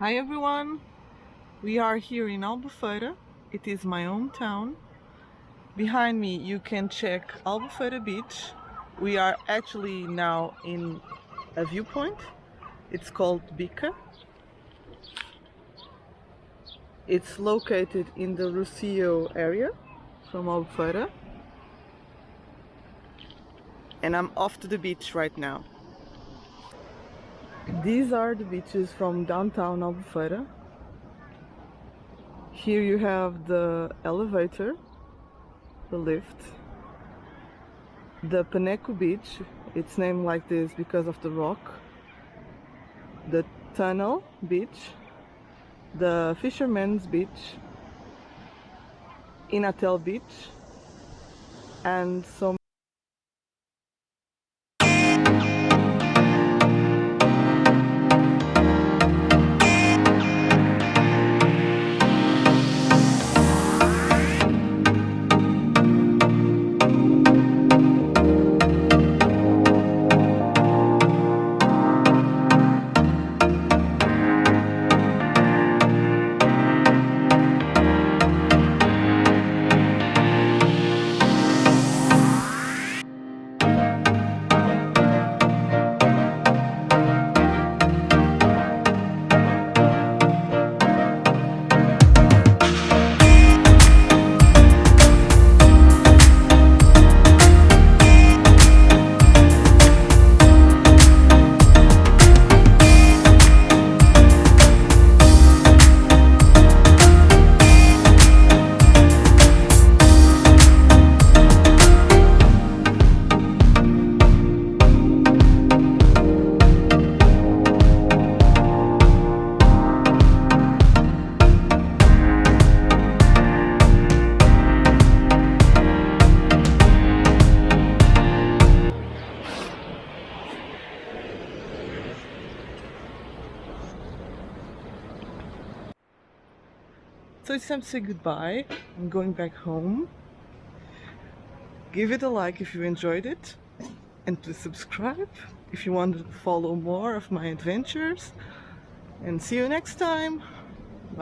Hi everyone! We are here in Albufeira. It is my hometown. Behind me you can check Albufeira beach. We are actually now in a viewpoint. It's called Bica. It's located in the Rocio area from Albufeira. And I'm off to the beach right now. These are the beaches from downtown Albufeira. Here you have the elevator, the lift, the Peneco beach. It's named like this because of the rock. The tunnel beach, the fisherman's beach, Inatel beach, and so it's time to say goodbye. I'm going back home. Give it a like if you enjoyed it, and please subscribe if you want to follow more of my adventures. And see you next time!